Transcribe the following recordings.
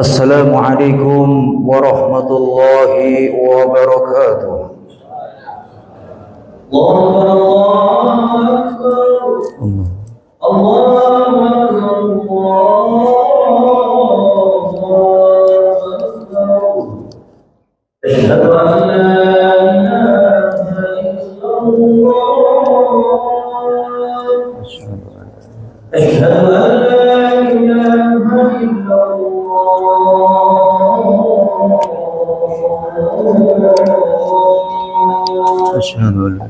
Assalamualaikum warahmatullahi wabarakatuh. Allahu Akbar. Allahu Akbar. Asyhadu an la ilaha illallah. Asyhadu an la ilaha illallah. Asyhadu an la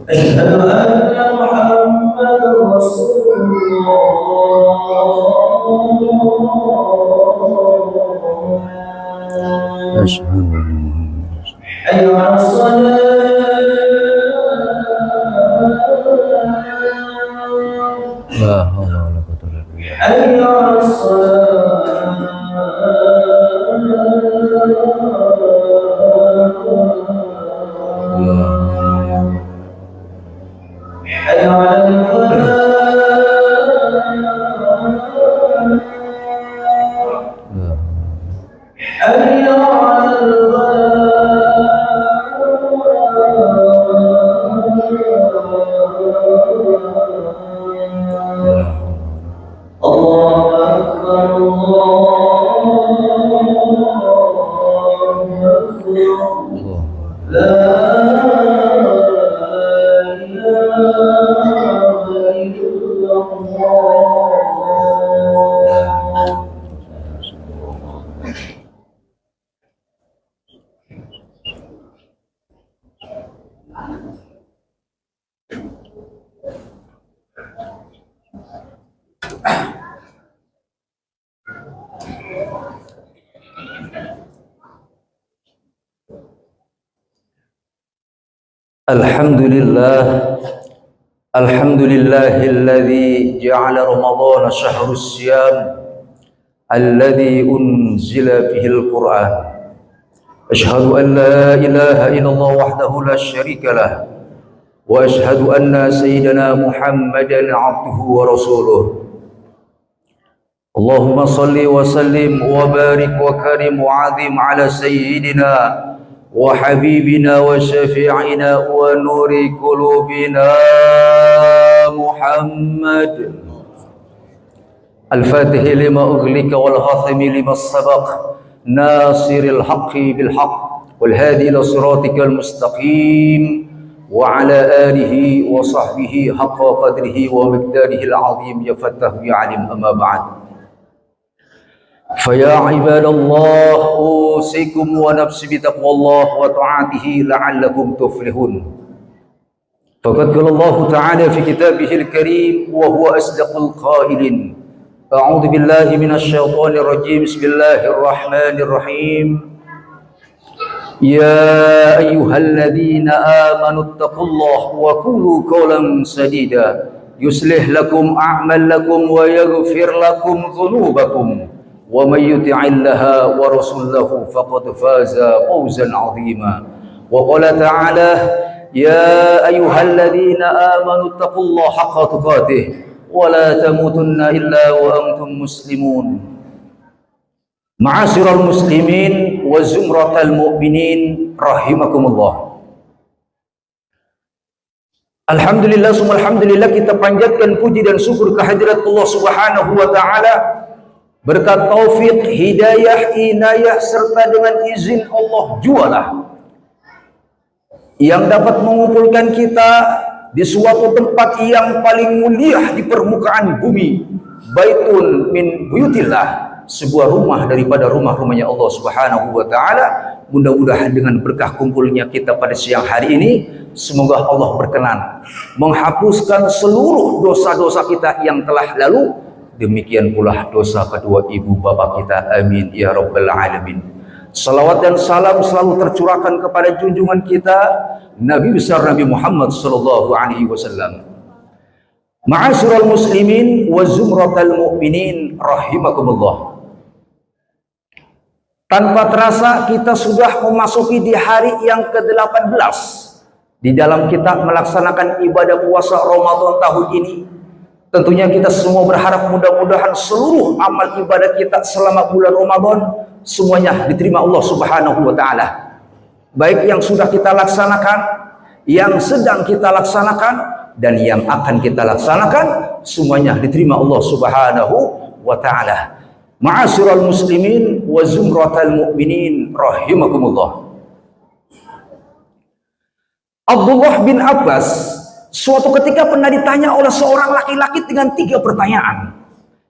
أشهد أن محمدا رسول الله أشهد أن حي على الصلاة لا حول ولا قوة إلا بالله حي على Alhamdulillahilladzi ja'ala Ramadhana syahrus siyam alladzi unzila fihil Qur'an. Asyhadu an la ilaha illallah wahdahu la syarika lah wa asyhadu anna sayyidina Muhammadan 'abduhu wa rasuluh. Allahumma salli wa sallim wa barik wa karim wa 'azim ala sayyidina wa habibina wa syafi'ina wa nuri qulubina Muhammad al-Fatih lima ughliqa wal khatimi lima sabaq nasiril haqqi bil haqq wal hadi ila siratikal mustaqim wa ala alihi wa sahbihi haqqa qadrihi wa miqdarihi al-azim ya fattahu ya alim amma ba'd. فيا عباد الله أوصيكم ونفسي بتقوى الله وطاعته لعلكم تفلحون. فقد قال الله تعالى في كتابه الكريم وهو أصدق القائلين. أعوذ بالله من الشيطان الرجيم. بسم الله الرحمن الرحيم. يا أيها الذين آمنوا اتقوا الله وقولوا قولا سديدا يصلح لكم أعمالكم ويغفر لكم ذنوبكم ومن يطع الله ورسوله فقد فاز فوزا عظيما. وقال تعالى يا أيها الذين آمنوا اتقوا الله حق تقاته ولا تموتن إلا وأنتم مسلمون. معاشر المسلمين وزمرة المؤمنين رحمكم الله. Alhamdulillah summa alhamdulillah, kita panjatkan puji dan syukur kehadirat Allah Subhanahu wa taala. Berkat taufik, hidayah, inayah serta dengan izin Allah jualah yang dapat mengumpulkan kita di suatu tempat yang paling mulia di permukaan bumi, baitun min buyutillah, sebuah rumah daripada rumah-rumahnya Allah Subhanahu wa taala. Mudah-mudahan dengan berkah kumpulnya kita pada siang hari ini, semoga Allah berkenan menghapuskan seluruh dosa-dosa kita yang telah lalu. Demikian pula dosa kedua ibu bapa kita, amin ya rabbal alamin. Salawat dan salam selalu tercurahkan kepada junjungan kita Nabi besar Nabi Muhammad sallallahu alaihi wasallam. Ma'asyiral muslimin wa zumratal mu'minin rahimakumullah. Tanpa terasa kita sudah memasuki di hari yang ke-18 di dalam kita melaksanakan ibadah puasa Ramadan tahun ini, tentunya kita semua berharap mudah-mudahan seluruh amal ibadah kita selama bulan Ramadan semuanya diterima Allah Subhanahu wa taala. Baik yang sudah kita laksanakan, yang sedang kita laksanakan, dan yang akan kita laksanakan, semuanya diterima Allah Subhanahu wa taala. Ma'asyiral muslimin wa zumratal mu'minin rahimakumullah. Abdullah bin Abbas suatu ketika pernah ditanya oleh seorang laki-laki dengan 3 pertanyaan.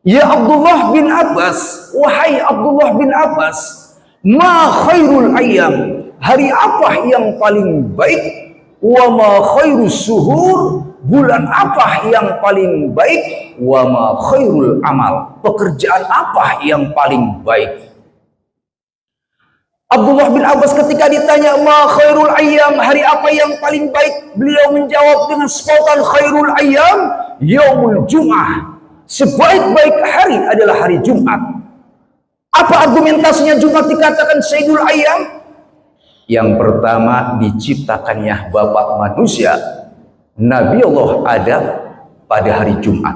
Ya Abdullah bin Abbas, wahai Abdullah bin Abbas, ma khairul ayyam? Hari apa yang paling baik? Wa ma khairus suhur? Bulan apa yang paling baik? Wa ma khairul amal? Pekerjaan apa yang paling baik? Abdullah bin Abbas ketika ditanya ma khairul ayyam, hari apa yang paling baik, beliau menjawab dengan spontan, khairul ayyam yaumul jum'ah. Sebaik-baik hari adalah hari Jumat. Apa argumentasinya Jumat dikatakan sayyidul ayyam? Yang pertama, diciptakannya bapak manusia Nabi Allah Adam pada hari Jumat.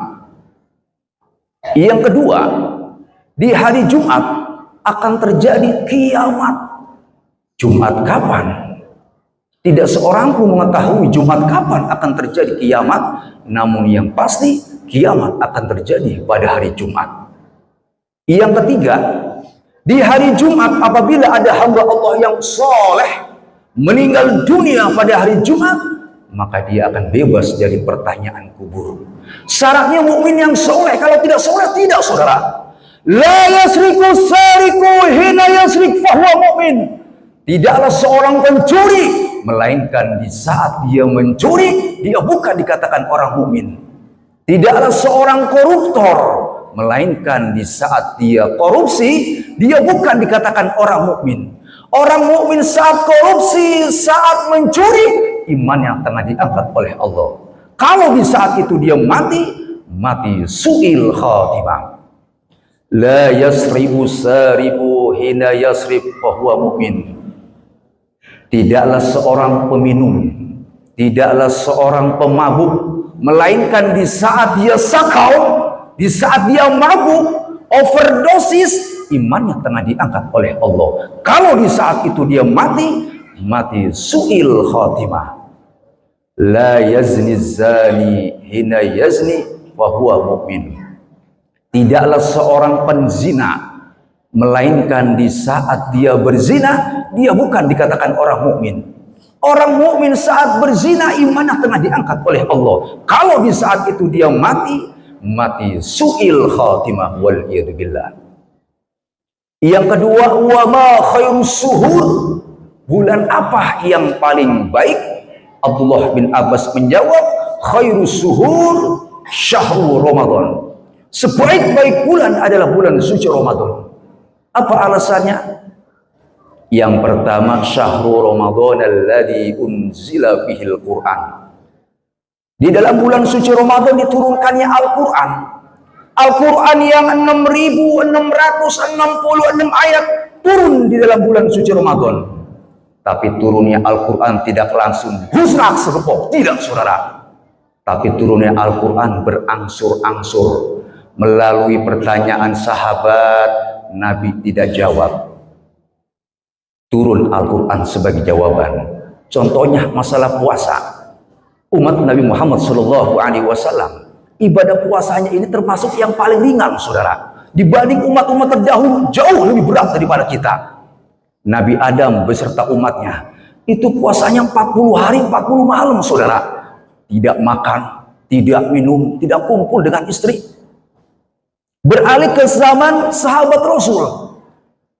Yang kedua, di hari Jumat akan terjadi kiamat. Jumat kapan? Tidak seorang pun mengetahui Jumat kapan akan terjadi kiamat, namun yang pasti kiamat akan terjadi pada hari Jumat. Yang ketiga, di hari Jumat apabila ada hamba Allah yang soleh meninggal dunia pada hari Jumat, maka dia akan bebas dari pertanyaan kubur. Syaratnya mukmin yang soleh, kalau tidak soleh tidak, saudara. La yasriku sariku hina yasrik fahuwa mu'min. Tidaklah seorang pencuri, melainkan di saat dia mencuri, dia bukan dikatakan orang mukmin. Tidaklah seorang koruptor, melainkan di saat dia korupsi, dia bukan dikatakan orang mukmin. Orang mukmin saat korupsi, saat mencuri, iman yang tengah diangkat oleh Allah. Kalau di saat itu dia mati su'il khatimah. La yasribu saribu hina yasrib fahuwa mu'min. Tidaklah seorang peminum, tidaklah seorang pemabuk, melainkan di saat dia sakau, di saat dia mabuk, overdosis, imannya tengah diangkat oleh Allah. Kalau di saat itu dia mati su'il khatimah. La yazni zani hina yazni fahuwa mu'min. Tidaklah seorang penzina, melainkan di saat dia berzina, dia bukan dikatakan orang mukmin. Orang mukmin saat berzina imannya tengah diangkat oleh Allah. Kalau di saat itu dia mati su'il khatimah wal iyadu billah. Yang kedua, wa ma khairus suhur? Bulan apa yang paling baik? Abdullah bin Abbas menjawab, khairus suhur syahrul Ramadan. Sebaik-baik bulan adalah bulan suci Ramadan. Apa alasannya? Yang pertama, syahrul Ramadan alladzi unzila fihil Qur'an. Di dalam bulan suci Ramadan diturunkannya Al-Qur'an. Al-Qur'an yang 6.666 ayat turun di dalam bulan suci Ramadan. Tapi turunnya Al-Quran tidak langsung husrak serpok, tidak, saudara. Tapi turunnya Al-Quran berangsur-angsur. Melalui pertanyaan sahabat, Nabi tidak jawab. Turun Al-Quran sebagai jawaban. Contohnya masalah puasa. Umat Nabi Muhammad SAW, ibadah puasanya ini termasuk yang paling ringan, saudara. Dibanding umat-umat terdahulu, jauh lebih berat daripada kita. Nabi Adam beserta umatnya itu puasanya 40 hari 40 malam, saudara. Tidak makan, tidak minum, tidak kumpul dengan istri. Beralih ke zaman sahabat Rasul.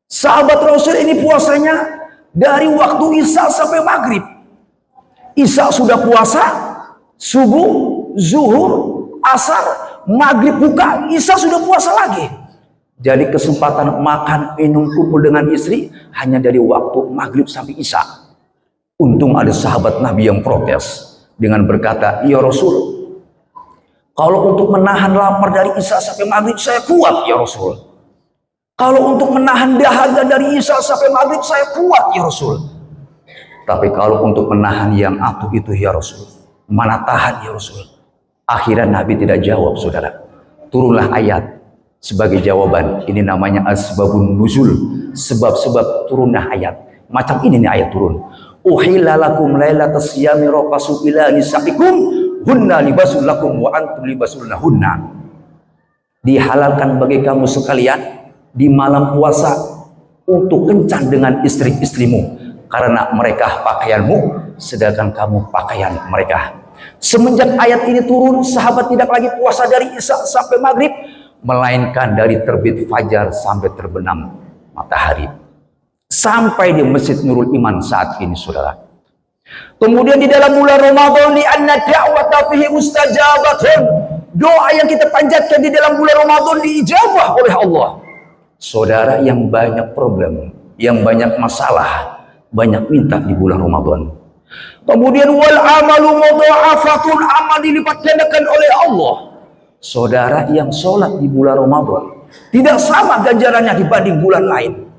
Sahabat Rasul ini puasanya dari waktu Isya sampai Maghrib. Isya sudah puasa, subuh, zuhur, asar, Maghrib buka, Isya sudah puasa lagi. Jadi kesempatan makan, minum, kumpul dengan istri hanya dari waktu Maghrib sampai Isya. Untung ada sahabat Nabi yang protes dengan berkata, ya Rasul, kalau untuk menahan lapar dari Isya sampai Maghrib saya kuat ya Rasul. Kalau untuk menahan dahaga dari Isya sampai Maghrib saya kuat ya Rasul. Tapi kalau untuk menahan yang atuh itu ya Rasul, mana tahan ya Rasul. Akhirnya Nabi tidak jawab, saudara. Turunlah ayat sebagai jawaban. Ini namanya asbabun nuzul, sebab-sebab turunnya ayat. Macam ini nih ayat turun. Uhilla lakum lailatas siyami rafasu ila nisaikum hunna libasul lakum wa antum libasul lahunna. Dihalalkan bagi kamu sekalian di malam puasa untuk kencan dengan istri-istrimu karena mereka pakaianmu sedangkan kamu pakaian mereka. Semenjak ayat ini turun, sahabat tidak lagi puasa dari Isya sampai maghrib, melainkan dari terbit fajar sampai terbenam matahari. Sampai di Masjid Nurul Iman saat ini, saudara. Kemudian di dalam bulan Ramadan, di anna da'wata fihi mustajabatun. Doa yang kita panjatkan di dalam bulan Ramadan diijabah oleh Allah. Saudara yang banyak problem, yang banyak masalah, banyak minta di bulan Ramadan. Kemudian wal amalu mudha'afatun, amal dilipat gandakan oleh Allah. Saudara yang sholat di bulan Ramadan tidak sama ganjarannya dibanding bulan lain.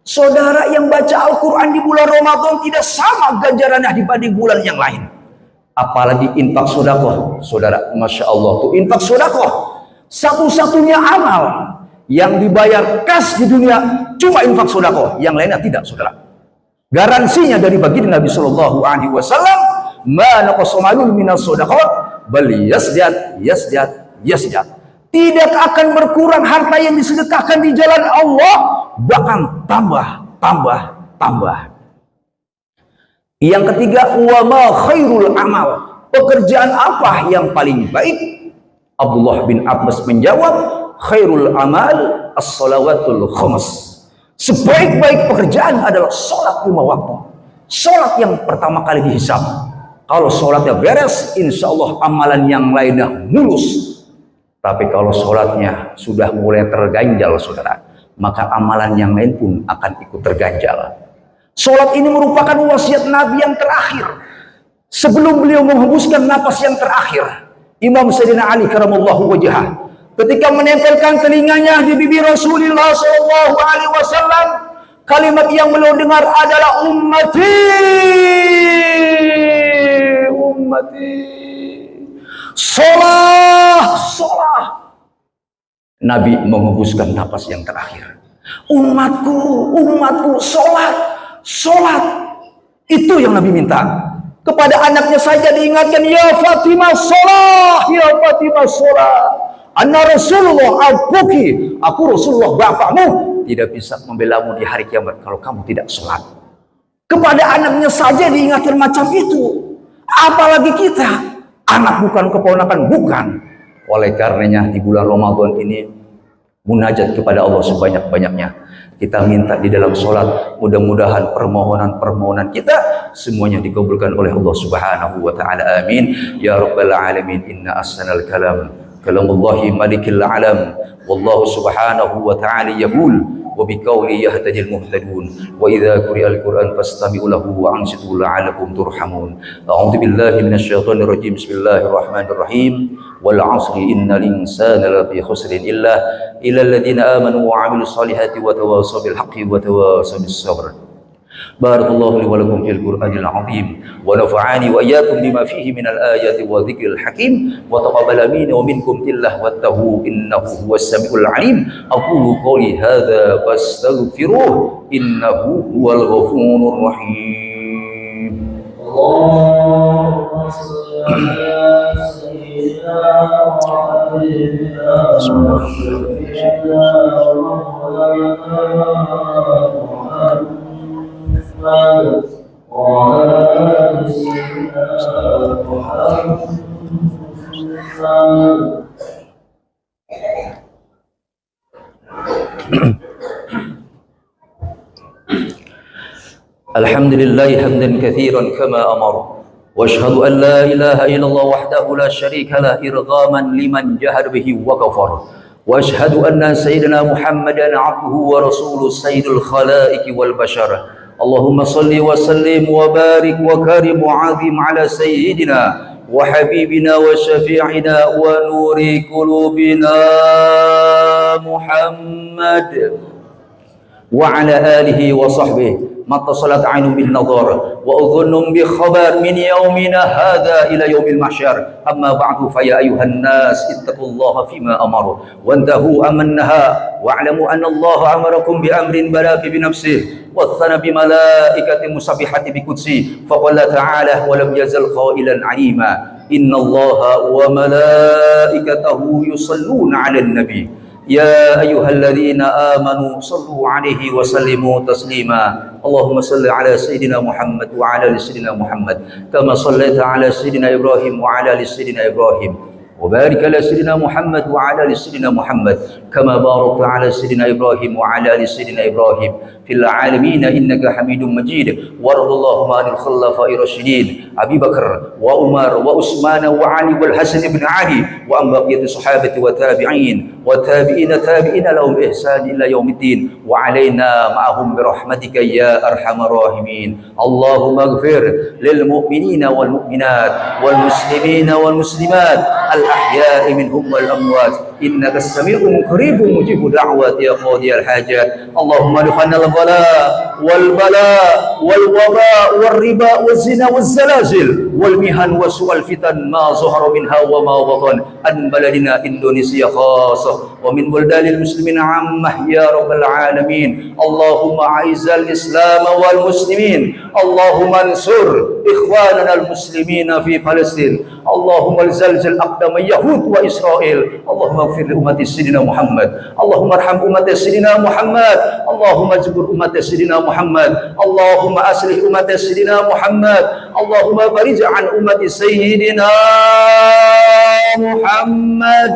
Saudara yang baca Al-Quran di bulan Ramadan tidak sama ganjarannya dibanding bulan yang lain. Apalagi infak sedekah, saudara, masya Allah tuh infak sedekah satu-satunya amal yang dibayar kas di dunia cuma infak sedekah, yang lainnya tidak, saudara. Garansinya dari baginda Nabi Shallallahu Alaihi Wasallam, ma naqasa malun minas sedekah bal yasjad. Tidak akan berkurang harta yang disedekahkan di jalan Allah, bahkan tambah. Yang ketiga, wa ma khairul amal, pekerjaan apa yang paling baik? Abdullah bin Abbas menjawab, khairul amal as-salawatul khams. Sebaik-baik pekerjaan adalah sholat 5 waktu. Sholat yang pertama kali dihisab. Kalau sholatnya beres, insya Allah amalan yang lainnya mulus. Tapi kalau sholatnya sudah mulai terganjal, saudara, maka amalan yang lain pun akan ikut terganjal. Sholat ini merupakan wasiat Nabi yang terakhir. Sebelum beliau menghembuskan napas yang terakhir, Imam Sayyidina Ali karamallahu wajhah, ketika menempelkan telinganya di bibir Rasulullah Shallallahu Alaihi Wasallam, kalimat yang beliau dengar adalah ummati. Sholat. Nabi menghembuskan napas yang terakhir. Umatku, sholat. Itu yang Nabi minta. Kepada anaknya saja diingatkan, ya Fatimah sholat. Anna Rasulullah abuki, aku Rasulullah bapakmu, tidak bisa membelamu di hari kiamat kalau kamu tidak sholat. Kepada anaknya saja diingatkan macam itu, apalagi kita. Anak bukan keponakan, bukan. Oleh karenanya di bulan Ramadan ini munajat kepada Allah sebanyak-banyaknya. Kita minta di dalam sholat, mudah-mudahan permohonan-permohonan kita semuanya dikabulkan oleh Allah Subhanahu wa taala. Amin ya rabbal alamin. Inna ahsanal kalam kalamullahi malikil alam, wallahu subhanahu wa ta'ala yaqul wa biqauli yahtadil muhtadun wa idza quri'al qur'an fastami'u lahu wa ansitu la'allakum turhamun. A'udzu billahi minasyaitonir rajim. Bismillahirrahmanirrahim. Wal 'asri innal insana lafi khusrin illa alladziina aamanu wa 'amilus solihati wa tawassaw bil haqqi wa tawassaw bis sabr. Barakallahu li wa lakum fil Qur'anil 'azim wa nafa'ani wa iyyakum bima fihi minal ayati wa dzikril hakim wa taqabbal minni wa minkum tillahu innahu huwas samiul 'alim. Aqulu qouli hadza fastaghfiruh innahu huwal ghafurur rahim. Allahumma shalli ala sayyidina Muhammad Alhamdulillah hamdan katsiran kama amara wa ashhadu an la ilaha illallah wahdahu la syarika lah irghaman liman jahada bihi wa kafara wa ashhadu anna sayyidina Muhammadan abduhu wa rasuluhu sayyidul khalaiqi wal bashar. Allahumma salli wa sallim wa barik wa karim wa azim ala sayyidina wa habibina wa syafi'ina wa nuri qulubina Muhammad wa ala alihi wa sahbihi ما اتصلت عين بالنظر وأذن بخبر من يومنا هذا إلى يوم المحشر. أما بعد فيا أيها الناس اتقوا الله فيما أمر وانتهوا عما نهى واعلموا أن الله أمركم بأمر بلى بنفسه والثنى بملائكة مسبحة بقدسه فقال تعالى ولم يزل قائلا عليما إن الله وملائكته يصلون على النبي يا أيها الذين آمنوا صلوا عليه وسلموا تسليما اللهم صل على سيدنا محمد وعلى آل سيدنا محمد كما صليت على سيدنا إبراهيم وعلى آل سيدنا إبراهيم وبارك على سيدنا محمد وعلى آل سيدنا محمد كما باركت على سيدنا إبراهيم وعلى آل سيدنا إبراهيم في العالمين إنك حميد مجيد وارض اللهم عن الخلفاء الراشدين أبي بكر وعمر وعثمان وعلي والحسن بن علي وعن بقية الصحابة والتابعين والتابعين تابعين لهم إحسان إلى يوم الدين وعلينا معهم برحمتك يا أرحم الراحمين اللهم اغفر للمؤمنين والمؤمنات والمسلمين والمسلمات الأحياء منهم والأموات إنك السميع قريب مجيب دعوات يا قاضي الحاجات اللهم ارفعنا البلاء والبلاء والوباء والربا والزنا والزلازل والمهن وسوء الفتن ما ظهر منها وما بطن عن بلدنا إندونيسيا خاصة ومن بلدان المسلمين عامة يا رب العالمين اللهم أعز الإسلام والمسلمين اللهم انصر إخواننا المسلمين في فلسطين اللهم زلزل أقدام اليهود وإسرائيل اللهم اغفر لأمة سيدنا محمد اللهم ارحم أمة سيدنا محمد اللهم اجبر أمة سيدنا محمد اللهم أصلح أمة سيدنا محمد اللهم فرج عن أمة سيدنا محمد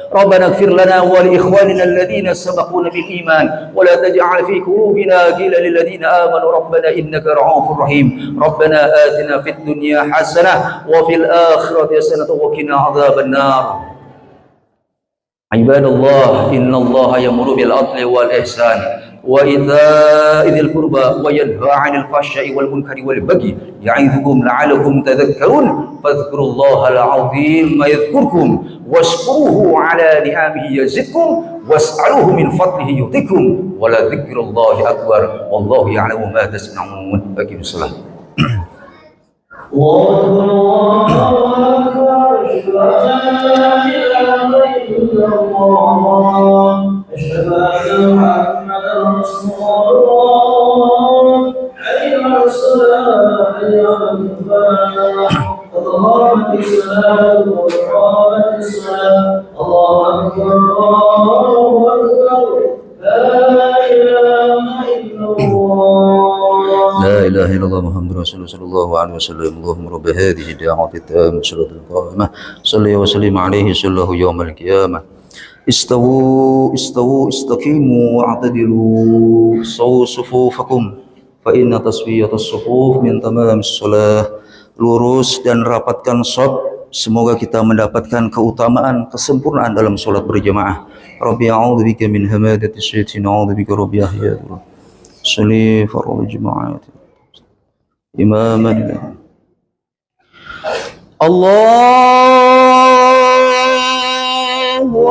ربنا اغفر لنا ولإخواننا الذين سبقونا بالإيمان ولا تجعل في قلوبنا غلا للذين آمنوا ربنا إنك رؤوف رحيم ربنا آتنا في الدنيا حسنة وفي الآخرة حسنة وقنا عذاب النار عباد الله إن الله يأمر بالعدل والإحسان وإيتاء ذي القربى وينهى عن الفحشاء والمنكر والبغي يعظكم لعلكم تذكرون فاذكروا الله العظيم يذكركم واشكروه على نعمه يزدكم واسألوه من فضله يؤتكم ولذكر الله أكبر والله يعلم ما تصنعون. أقيموا الصلاة. أشهد أن محمدا رسول الله حي على الصلاة حي على الفلاح قد قامت الصلاة وقامت الصلاة الله أكبر الله أكبر لا إله إلا الله لا إله إلا الله محمد رسول الله صلى الله عليه وسلم اللهم رب هذه الدعوة التامة صلاة القائمة صل وسلم عليه صلى الله يوم القيامة استووا استقيموا واعتدلوا صووا صفوفكم فإن تصفية الصفوف من تمام الصلاة. Lurus dan rapatkan shaf, semoga kita mendapatkan keutamaan kesempurnaan dalam sholat berjamaah. Rabbi a'udzubika min hamadatis syaitan a'udzubika rabbi ahya sholli fardhu jamaah imaman Allahu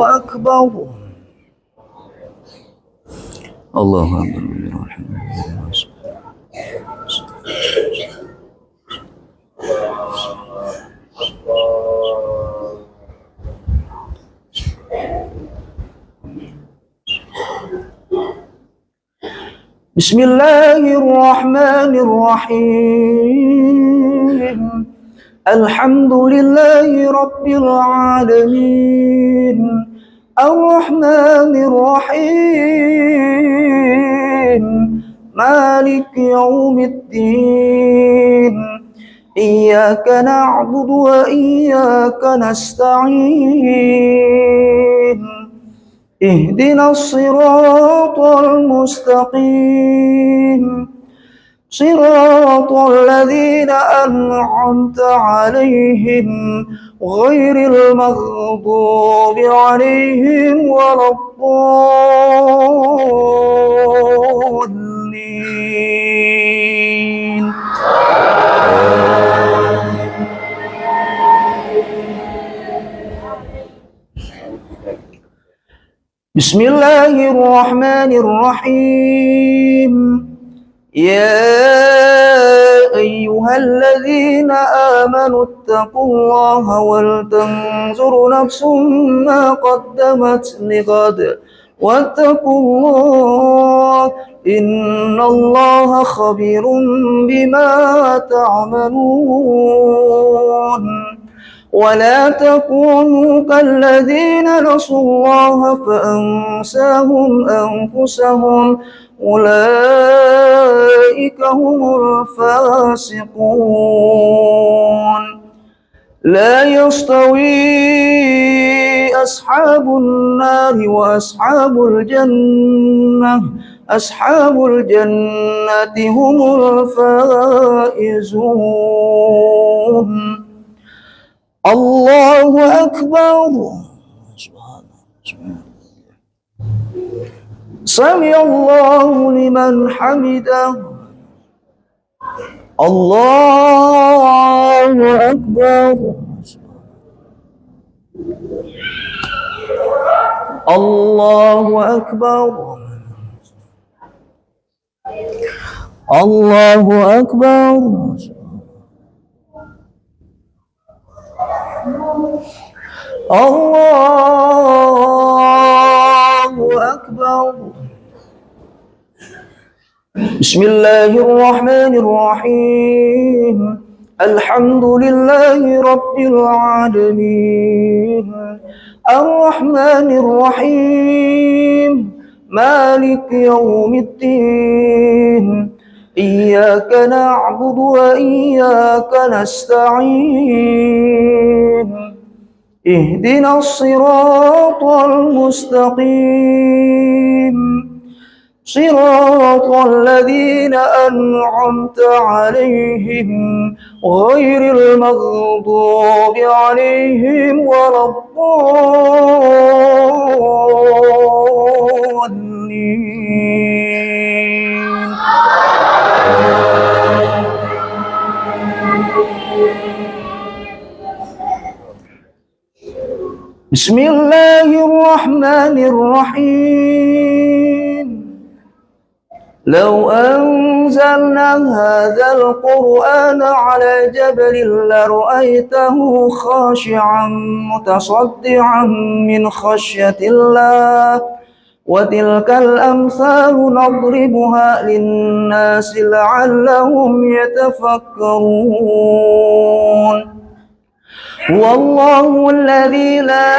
akbar Allahu akbar Bismillahirrahmanirrahim. Alhamdulillahi rabbil alamin. Ar-Rahmanir Rahim. Maliki yaumiddin. Iyyaka na'budu wa iyyaka nasta'in. اهدنا الصراط المستقيم صراط الذين أنعمت عليهم غير المغضوب عليهم ولا الضالين. Bismillahirrahmanirrahim. يا أيها الذين آمنوا اتقوا الله ولتنظر نفس ما قدمت لغد واتقوا الله إن الله خبير بما تعملون ولا تكونوا كالذين نسوا الله فأنساهم أنفسهم أولئك هم الفاسقون لا يستوي أصحاب النار وأصحاب الجنة أصحاب الجنة هم الفائزون الله أكبر سمع الله لمن حمده الله أكبر الله أكبر الله أكبر الله أكبر بسم الله الرحمن الرحيم الحمد لله رب العالمين الرحمن الرحيم مالك يوم الدين إياك نعبد وإياك نستعين اهدنا الصراط المستقيم صراط الذين أنعمت عليهم غير المغضوب عليهم ولا الضالين بسم الله الرحمن الرحيم لو أنزلنا هذا القرآن على جبل لرأيته خاشعا متصدعا من خشية الله وتلك الأمثال نضربها للناس لعلهم يتفكرون هو الله الذي لا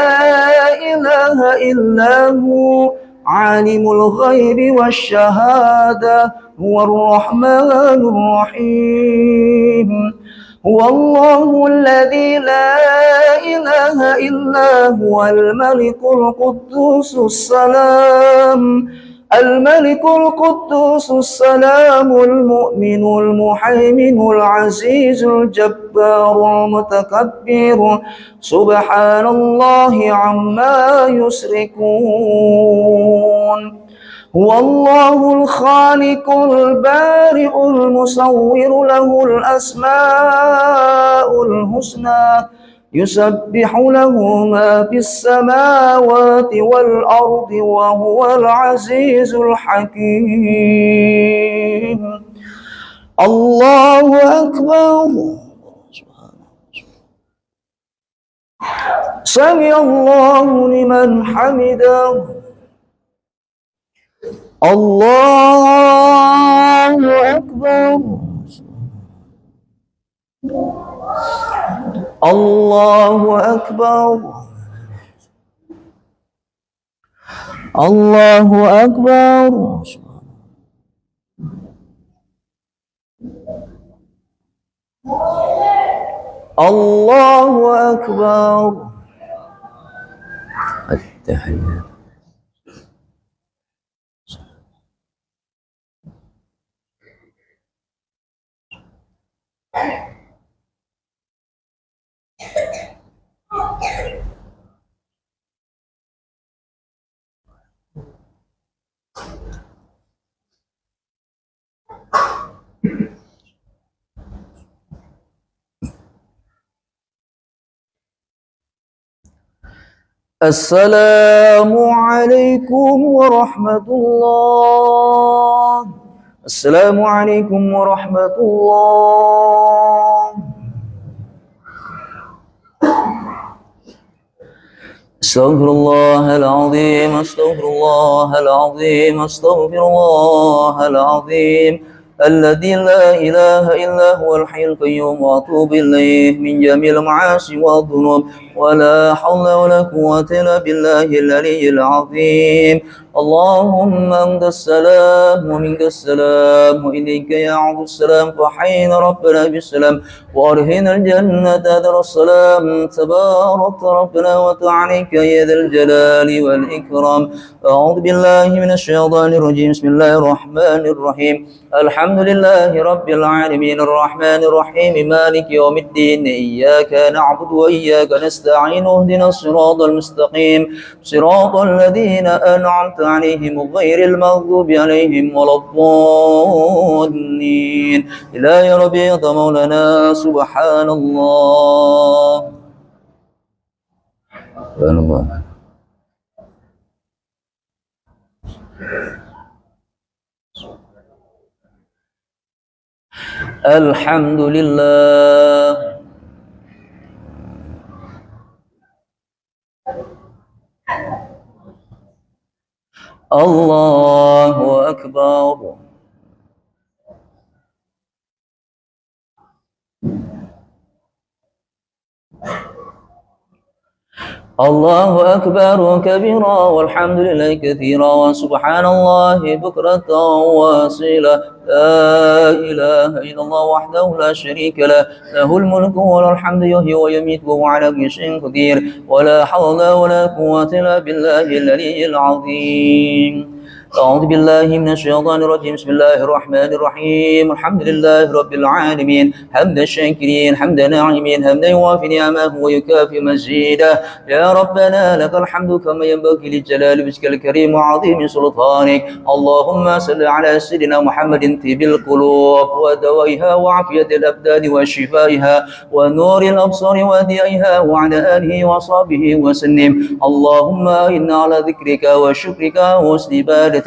إله إلا هو عالم الغيب والشهادة هو الرحمن الرحيم هو الله الذي لا إله إلا هو الملك القدوس السلام الملك القدوس السلام المؤمن المحيمن العزيز الجبار المتكبر سبحان الله عما يشركون هو الله الخالق البارئ المصور له الأسماء الحسنى يسبح له ما في السماوات والأرض وهو العزيز الحكيم الله أكبر سمع الله لمن حمده الله أكبر الله أكبر الله أكبر الله أكبر التحيات السلام عليكم ورحمة الله Assalamualaikum warahmatullahi. أستغفر الله العظيم أستغفر الله العظيم أستغفر الله العظيم الذي لا إله إلا هو الحي القيوم وأتوب إليه من جميع المعاصي والذنوب ولا حول ولا قوة إلا بالله العلي العظيم. اللهم أنت السلام ومنك السلام وإليك يعود السلام فحين ربنا بالسلام وأرهنا الجنة دار السلام تبارك ربنا وتعاليك يا ذا الجلال والإكرام. أعوذ بالله من الشيطان الرجيم بسم الله الرحمن الرحيم الحمد لله رب العالمين الرحمن الرحيم مالك يوم الدين إياك نعبد وإياك نستعين اهدنا الصراط المستقيم صراط الذين أنعمت عليهم غير المغضوب عليهم ولا الضالين. إلهي ربي يا مولانا سبحان الله. سبحان الله. الحمد لله. الله أكبر. الله أكبر كبيرا والحمد لله كثيرا وسبحان الله بكرة واصيلا. لا إله إلا الله وحده لا شريك له له الملك وله الحمد يحيي ويميت وهو على كل شيء قدير ولا حول ولا قوة إلا بالله العلي العظيم. أعوذ بالله من الشيطان الرجيم بسم الله الرحمن الرحيم الحمد لله رب العالمين حمد الشاكرين حمد ناعمين حمدا يوافي نعمه ويكافئ مزيده. يا ربنا لك الحمد كما ينبغي لجلال وجهك الكريم وعظيم سلطانك. اللهم صل على سيدنا محمد طيب القلوب ودوائها وعافية الأبدان وشفائها ونور الأبصار وضيائها وعلى آله وصحبه وسلم. اللهم إنا على ذكرك وشكرك وحسن عبادتك.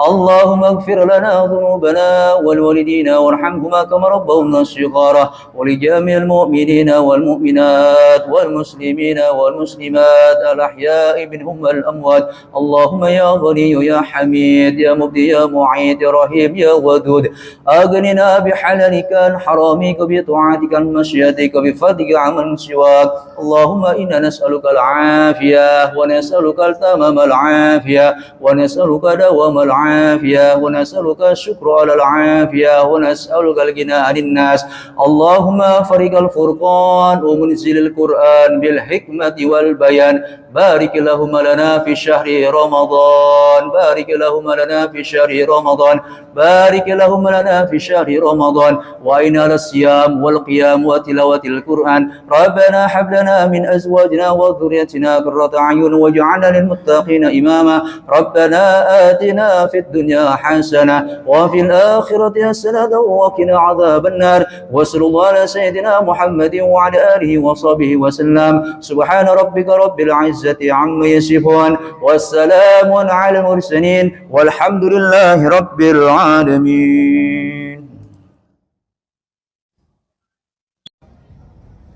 اللهم اغفر لنا ذنوبنا والوالدين وارحمهما كما ربونا صغارا ولجميع المؤمنين والمؤمنات والمسلمين والمسلمات الأحياء منهم والأموات. اللهم يا غني يا حميد يا مبدي يا معيد يا رحيم يا ودود أغننا بحلالك عن حرامك بطاعتك عن مشيئتك بفضلك عمن سواك. اللهم إنا نسألك العافية ونسألك التمام العافية ونسألك دوام العافية ونسألك الشكر على العافية ونسألك الغنى عن الناس. اللهم فرق الفرقان ومنزل القرآن بالحكمة والبيان. بارك اللهم لنا في شهر رمضان بارك اللهم لنا في شهر رمضان بارك اللهم لنا في شهر رمضان وأين على الصيام والقيام وتلاوة القرآن. ربنا هب لنا من أزواجنا وذريتنا قرة أعين واجعلنا للمتقين إماما. ربنا آتنا في الدنيا حسنة وفي الآخرة حسنة وقنا عذاب النار. وصلى الله على سيدنا محمد وعلى آله وصحبه وسلم. سبحان ربك رب العزة عما يصفون والسلام على المرسلين والحمد لله رب العالمين.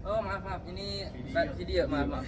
Oh maaf ini video maaf.